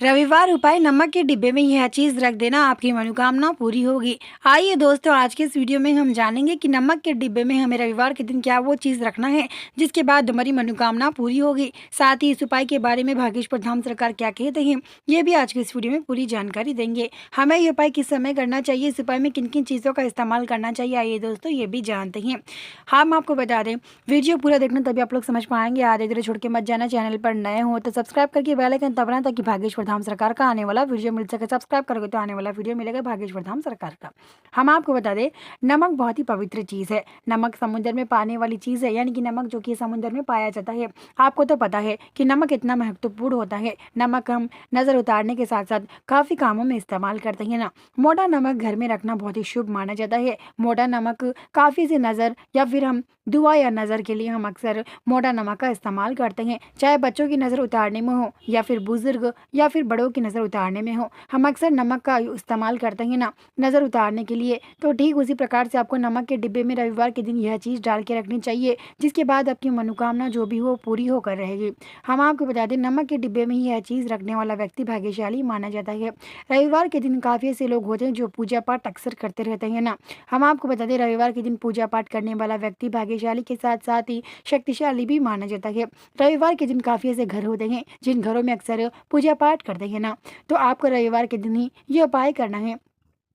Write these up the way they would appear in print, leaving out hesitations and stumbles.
रविवार उपाय नमक के डिब्बे में यह चीज रख देना आपकी मनोकामना पूरी होगी। आइए दोस्तों, आज के इस वीडियो में हम जानेंगे कि नमक के डिब्बे में हमें रविवार के दिन क्या वो चीज रखना है जिसके बाद हमारी मनोकामना पूरी होगी। साथ ही इस उपाय के बारे में भागेश्वर धाम सरकार क्या कहते हैं, ये भी आज के इस वीडियो में पूरी जानकारी देंगे। हमें ये उपाय किस समय करना चाहिए, इस उपाय में किन किन चीज़ों का इस्तेमाल करना चाहिए, आइए दोस्तों ये भी जानते हैं। हम आपको बता दें, वीडियो पूरा देखना तभी आप लोग समझ पाएंगे। आधे धीरे छोड़ के मत जाना। चैनल पर नए हो तो सब्सक्राइब करके बेल आइकन दबाना ताकि भागेश्वर धाम सरकार का आने वाला वीडियो मिल सके। सब्सक्राइब करोगे तो आने वाला वीडियो मिलेगा भागेश्वर धाम सरकार का। हम आपको बता दें, नमक बहुत ही पवित्र चीज़ है। नमक समुद्र में पाने वाली चीज़ है, यानी कि नमक जो कि समुद्र में पाया जाता है। आपको तो पता है कि नमक इतना महत्वपूर्ण होता है। नमक हम नज़र उतारने के साथ साथ काफ़ी कामों में इस्तेमाल करते हैं ना। मोटा नमक घर में रखना बहुत ही शुभ माना जाता है। मोटा नमक काफ़ी सी नज़र या फिर हम दुआ या नज़र के लिए हम अक्सर मोटा नमक का इस्तेमाल करते हैं। चाहे बच्चों की नज़र उतारने में हो या फिर बुजुर्ग या फिर बड़ों की नज़र उतारने में हो, हम अक्सर नमक का इस्तेमाल करते हैं ना नज़र उतारने के लिए। तो ठीक उसी प्रकार से आपको नमक के डिब्बे में रविवार के दिन यह चीज़ डाल के रखनी चाहिए, जिसके बाद आपकी मनोकामना जो भी हो पूरी होकर रहेगी। हम आपको बता दें, नमक के डिब्बे में यह चीज़ रखने वाला व्यक्ति भाग्यशाली माना जाता है। रविवार के दिन काफ़ी ऐसे लोग होते हैं जो पूजा पाठ अक्सर करते रहते हैं ना। हम आपको बता दें, रविवार के दिन पूजा पाठ करने वाला व्यक्ति भाग्यशाली के साथ साथ ही शक्तिशाली भी माना जाता है। रविवार के दिन काफ़ी ऐसे घर होते हैं जिन घरों में अक्सर पूजा पाठ करते हैं ना, तो आपको रविवार के दिन ही ये उपाय करना है।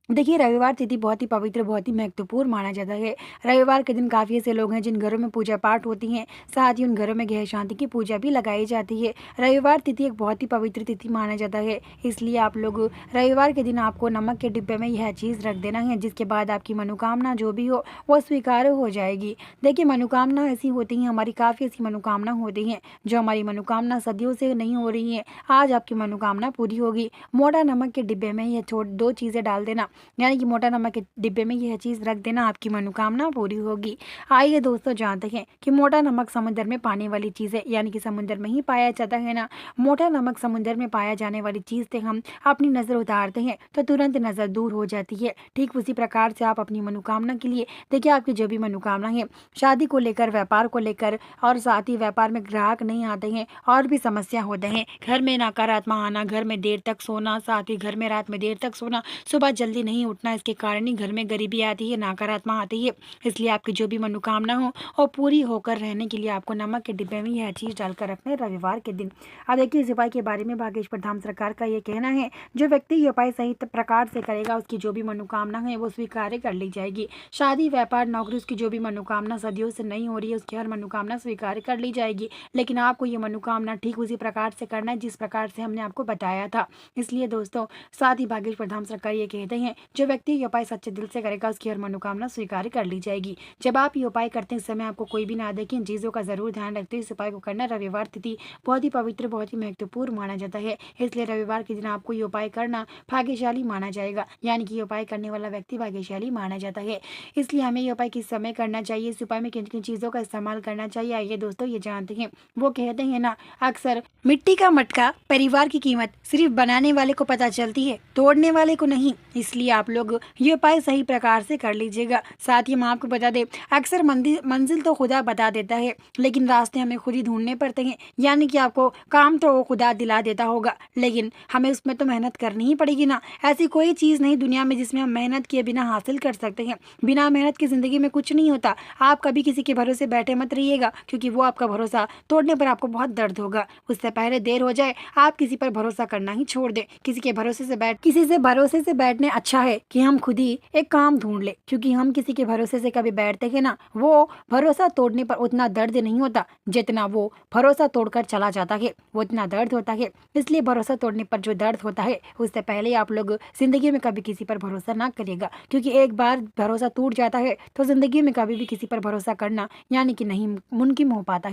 देखिए, रविवार तिथि बहुत ही पवित्र, बहुत ही महत्वपूर्ण माना जाता है। रविवार के दिन काफ़ी ऐसे लोग हैं जिन घरों में पूजा पाठ होती हैं, साथ ही उन घरों में गृह शांति की पूजा भी लगाई जाती है। रविवार तिथि एक बहुत ही पवित्र तिथि माना जाता है, इसलिए आप लोग रविवार के दिन आपको नमक के डिब्बे में यह चीज़ रख देना है, जिसके बाद आपकी मनोकामना जो भी हो वो स्वीकार हो जाएगी। देखिए, मनोकामना ऐसी होती हैं, हमारी काफ़ी ऐसी मनोकामना होती हैं जो हमारी मनोकामना सदियों से नहीं हो रही हैं। आज आपकी मनोकामना पूरी होगी। मोटा नमक के डिब्बे में यह दो चीज़ें डाल देना, यानी कि मोटा नमक के डिब्बे में यह चीज़ रख देना, आपकी मनोकामना पूरी होगी। आइए दोस्तों, जानते हैं कि मोटा नमक समुद्र में पाने वाली चीज़ है, यानी कि समुद्र में ही पाया जाता है ना। मोटा नमक समुद्र में पाया जाने वाली चीज़ से हम अपनी नज़र उतारते हैं तो तुरंत नज़र दूर हो जाती है। ठीक उसी प्रकार से आप अपनी मनोकामना के लिए, देखिए आपकी जो भी मनोकामना है, शादी को लेकर, व्यापार को लेकर, और साथ ही व्यापार में ग्राहक नहीं आते हैं और भी समस्या होते हैं, घर में नकारात्मक आना, घर में देर तक सोना, साथ ही घर में रात में देर तक सोना, सुबह जल्दी नहीं उठना, इसके कारण ही घर में गरीबी आती है, नकारात्मक आती है। इसलिए आपकी जो भी मनोकामना हो और पूरी होकर रहने के लिए आपको नमक के डिब्बे में यह चीज़ डालकर रखना है रविवार के दिन। अब देखिए, इस उपाय के बारे में भागेश्वर धाम सरकार का ये कहना है, जो व्यक्ति ये उपाय सही प्रकार से करेगा उसकी जो भी मनोकामना है वो स्वीकार कर ली जाएगी। शादी, व्यापार, नौकरी, उसकी जो भी मनोकामना सदियों से नहीं हो रही है, उसकी हर मनोकामना स्वीकार कर ली जाएगी। लेकिन आपको ये मनोकामना ठीक उसी प्रकार से करना है जिस प्रकार से हमने आपको बताया था। इसलिए दोस्तों, साथ ही भागेश्वर धाम सरकार ये कहते हैं, जो व्यक्ति ये उपाय सच्चे दिल से करेगा उसकी हर मनोकामना स्वीकार कर ली जाएगी। जब आप ये उपाय करते हैं, इस समय आपको कोई भी ना देखे, इन चीज़ों का जरूर ध्यान रखते हुए इस उपाय को करना। रविवार तिथि बहुत ही पवित्र, बहुत ही महत्वपूर्ण माना जाता है, इसलिए रविवार के दिन आपको ये उपाय करना भाग्यशाली माना जाएगा, यानी कि ये उपाय करने वाला व्यक्ति भाग्यशाली माना जाता है। इसलिए हमें ये उपाय किस समय करना चाहिए, इस उपाय में किन किन चीज़ों का इस्तेमाल करना चाहिए, आइए दोस्तों ये जानते हैं। वो कहते हैं ना, अक्सर मिट्टी का मटका परिवार की कीमत सिर्फ बनाने वाले को पता चलती है, तोड़ने वाले को नहीं। इसलिए आप लोग ये उपाय सही प्रकार से कर लीजिएगा। साथ ही हम आपको बता दें, अक्सर मंजिल तो खुदा बता देता है, लेकिन रास्ते हमें खुद ही ढूंढने पड़ते हैं। यानी कि आपको काम तो वो खुदा दिला देता होगा, लेकिन हमें उसमें तो मेहनत करनी ही पड़ेगी ना। ऐसी कोई चीज़ नहीं दुनिया में जिसमें हम मेहनत किए बिना हासिल कर सकते हैं। बिना मेहनत की ज़िंदगी में कुछ नहीं होता। आप कभी किसी के भरोसे बैठे मत रहिएगा, क्योंकि वो आपका भरोसा तोड़ने पर आपको बहुत दर्द होगा। उससे पहले देर हो जाए, आप किसी पर भरोसा करना ही छोड़ दें। किसी से भरोसे से बैठने अच्छा है कि हम खुद ही एक काम ढूंढ ले, क्योंकि हम किसी के भरोसे से कभी बैठते हैं ना, वो भरोसा तोड़ने पर उतना दर्द नहीं होता जितना वो भरोसा तोड़कर चला जाता है, वो इतना दर्द होता है। इसलिए भरोसा तोड़ने पर जो दर्द होता है, उससे पहले आप लोग जिंदगी में कभी किसी पर भरोसा ना करिएगा, क्योंकि एक बार भरोसा टूट जाता है तो जिंदगी में कभी भी किसी पर भरोसा करना यानी कि नहीं मुमकिन हो पाता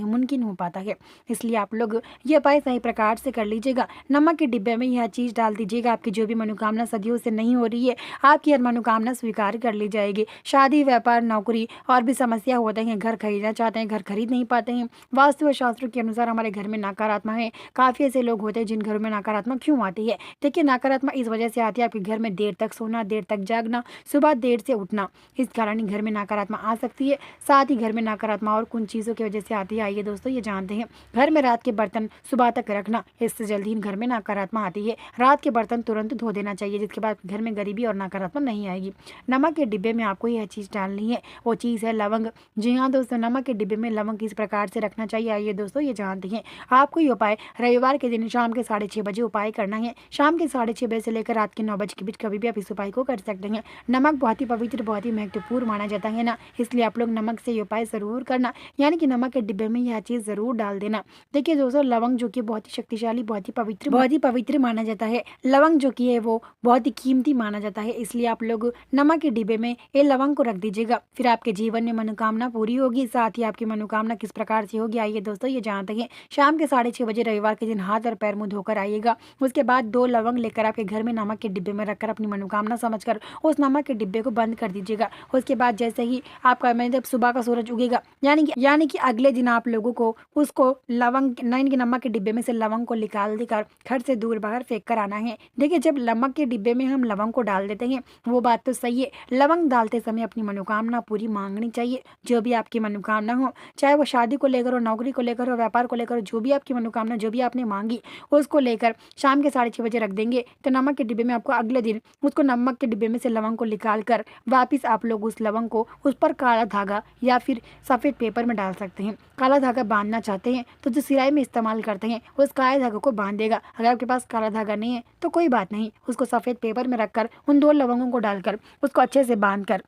है। इसलिए आप लोग ये उपाय सही प्रकार से कर लीजिएगा। नमक के डिब्बे में यह चीज़ डाल दीजिएगा, आपकी जो भी मनोकामना सदियों से नहीं हो रही है है आपकी हर मनोकामना स्वीकार कर ली जाएगी। शादी, व्यापार, नौकरी और भी समस्या होते हैं, घर खरीदना चाहते हैं, घर खरीद नहीं पाते हैं, वास्तु व शास्त्रों के अनुसार हमारे घर में नकारात्मक है। काफ़ी ऐसे लोग होते हैं जिन घरों में नकारात्मक क्यों आती है? देखिए, नकारात्मक इस वजह से आती है आपके घर में देर तक सोना, देर तक जागना, सुबह देर से उठना, इस कारण ही घर में नकारात्मक आ सकती है। साथ ही घर में नकारात्मक और कुछ चीज़ों की वजह से आती है, आइए दोस्तों ये जानते हैं। घर में रात के बर्तन सुबह तक रखना, इससे जल्दी घर में नकारात्मक आती है। रात के बर्तन तुरंत धो देना चाहिए, जिसके बाद घर में गरीबी और नकारात्मक नहीं आएगी। नमक के डिब्बे में आपको यह चीज़ डालनी है, वो चीज़ है लवंग। जी हाँ दोस्तों, नमक के डिब्बे में लवंग किस प्रकार से रखना चाहिए, आइए दोस्तों ये जानते हैं। आपको ये उपाय रविवार के दिन शाम के 6:30 बजे उपाय करना है। शाम के 6:30 बजे से लेकर रात के 9 बजे के बीच कभी भी आप इस उपाय को कर सकते हैं। नमक बहुत ही पवित्र, बहुत ही महत्वपूर्ण माना जाता है ना, इसलिए आप लोग नमक से ये उपाय ज़रूर करना, यानी कि नमक के डिब्बे में यह चीज़ ज़रूर डाल देना। देखिए दोस्तों, लवंग जो कि बहुत ही शक्तिशाली, बहुत ही पवित्र माना जाता है। लवंग जो कि है वो बहुत ही कीमती माना जाता है, इसलिए आप लोग नमक के डिब्बे में ये लवंग को रख दीजिएगा। फिर आपके जीवन में मनोकामना पूरी होगी। साथ ही आपकी मनोकामना किस प्रकार से होगी, आइए दोस्तों ये जानते हैं। शाम के 6:30 बजे रविवार के दिन हाथ और पैर मुंह धोकर आइएगा। उसके बाद 2 लवंग लेकर आपके घर में नमक के डिब्बे में रखकर अपनी मनोकामना समझकर उस नमक के डिब्बे को बंद कर दीजिएगा। उसके बाद जैसे ही आपका जब सुबह का सूरज उगेगा, यानी कि अगले दिन आप लोगों को उसको लवंग यानी कि नमक के डिब्बे में से लवंग को निकाल देकर घर से दूर बाहर फेंक कर आना है। देखिए, जब नमक के डिब्बे में हम लवंग को डाल देते हैं, वो बात तो सही है, लवंग डालते समय अपनी मनोकामना पूरी मांगनी चाहिए। जो भी आपकी मनोकामना हो, चाहे वो शादी को लेकर हो, नौकरी को लेकर हो, व्यापार को लेकर हो, जो भी आपकी मनोकामना, जो भी आपने मांगी, उसको लेकर शाम के 6:30 बजे रख देंगे। तो नमक के डिब्बे में आपको अगले दिन उसको नमक के डिब्बे में से लवंग को निकाल कर वापिस आप लोग उस लवंग को उस पर काला धागा या फिर सफ़ेद पेपर में डाल सकते हैं। काला धागा बांधना चाहते हैं तो जो सिलाई में इस्तेमाल करते हैं उस काले धागे को बांध देगा। अगर आपके पास काला धागा नहीं है तो कोई बात नहीं, उसको सफ़ेद पेपर में रखकर उन 2 लवंगों को डालकर उसको अच्छे से बांध कर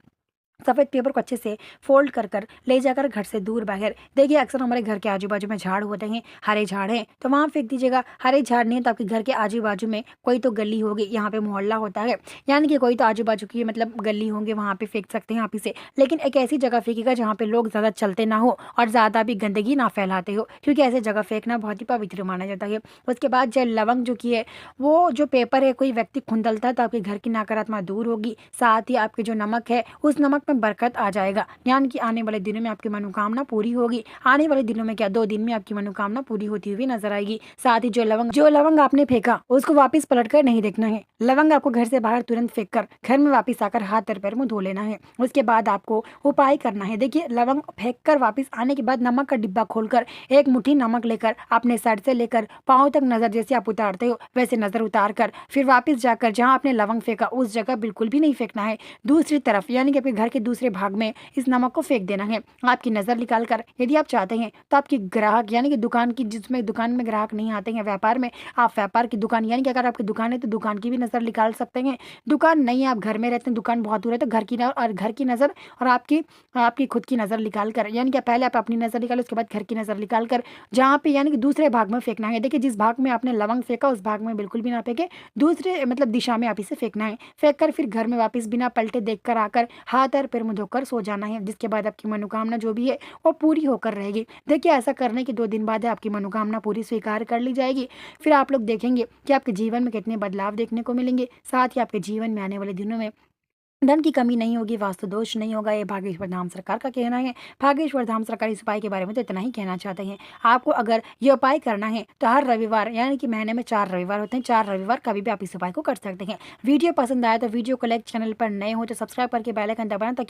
सफ़ेद पेपर को अच्छे से फोल्ड कर ले जाकर घर से दूर बाहर, देखिए अक्सर हमारे घर के आजू बाजू में झाड़ होते हैं, हरे झाड़ हैं तो वहाँ फेंक दीजिएगा। हरे झाड़ नहीं है तो आपके घर के आजू बाजू में कोई तो गली होगी, यहाँ पे मोहल्ला होता है, यानी कि कोई तो आजू बाजू की गली होंगे, वहाँ पे फेंक सकते हैं आप इसे। लेकिन एक ऐसी जगह फेंकेगा जहाँ पे लोग ज़्यादा चलते ना हो और ज़्यादा भी गंदगी ना फैलाते हो, क्योंकि ऐसे जगह फेंकना बहुत ही पवित्र माना जाता है। उसके बाद जब लवंग जो की है वो जो पेपर है कोई व्यक्ति खुंदलता है तो आपके घर की नकारात्मक दूर होगी। साथ ही आपके जो नमक है उस नमक में बरकत आ जाएगा, यानी कि आने वाले दिनों में आपकी मनोकामना पूरी होगी। आने वाले दिनों में क्या 2 दिन में आपकी मनोकामना पूरी होती हुई नजर आएगी। साथ ही जो लवंग आपने फेंका उसको वापस पलटकर नहीं देखना है। लवंग आपको घर से बाहर तुरंत फेंक कर घर में वापस आकर हाथ और पैर मुंह धो लेना है। उसके बाद आपको उपाय करना है। देखिए, लवंग फेंक कर वापस आने के बाद नमक का डिब्बा खोलकर एक मुट्ठी नमक लेकर अपने सर से लेकर पाँव तक नजर जैसे आप उतारते हो वैसे नजर उतार कर फिर वापस जाकर जहाँ आपने लवंग फेंका उस जगह बिल्कुल भी नहीं फेंकना है, दूसरी तरफ यानी कि आपके घर के दूसरे भाग में इस नमक को फेंक देना है। आपकी नज़र निकाल कर यदि आप चाहते हैं तो आपकी ग्राहक यानी कि दुकान में ग्राहक नहीं आते हैं, व्यापार में आप व्यापार की दुकान यानी कि अगर आपकी दुकान है तो दुकान की भी नज़र निकाल सकते हैं। दुकान नहीं है, आप घर में रहते हैं, दुकान बहुत दूर है तो घर की नज़र और आपकी खुद की नज़र निकाल कर, यानी कि पहले आप अपनी नज़र निकालें उसके बाद घर की नज़र निकाल कर जहाँ पे यानी कि दूसरे भाग में फेंकना है। देखिए, जिस भाग में आपने लवंग फेंका उस भाग में बिल्कुल भी ना फेंके, दूसरे दिशा में आप इसे फेंकना है। फेंक कर फिर घर में वापस बिना पलटे देख कर आकर हाथ और पैर मुंह धोकर सो जाना है, जिसके बाद आपकी मनोकामना जो भी है वो पूरी होकर रहेगी। देखिए, ऐसा करने के 2 दिन बाद आपकी मनोकामना पूरी स्वीकार कर ली जाएगी। फिर आप लोग देखेंगे कि आपके जीवन में कितने बदलाव देखने को मिलेंगे। साथ ही आपके जीवन में आने वाले दिनों में धन की कमी नहीं होगी, वास्तु दोष नहीं होगा, ये भागेश्वर धाम सरकार का कहना है। भागेश्वर धाम सरकार इस उपाय के बारे में तो इतना ही कहना चाहते हैं। आपको अगर ये उपाय करना है तो हर रविवार यानी कि महीने में 4 रविवार होते हैं, 4 रविवार कभी भी आप इस उपाय को कर सकते हैं। वीडियो पसंद आया तो वीडियो को लाइक, चैनल पर नए हो तो सब्सक्राइब करके बेल आइकन दबाना ताकि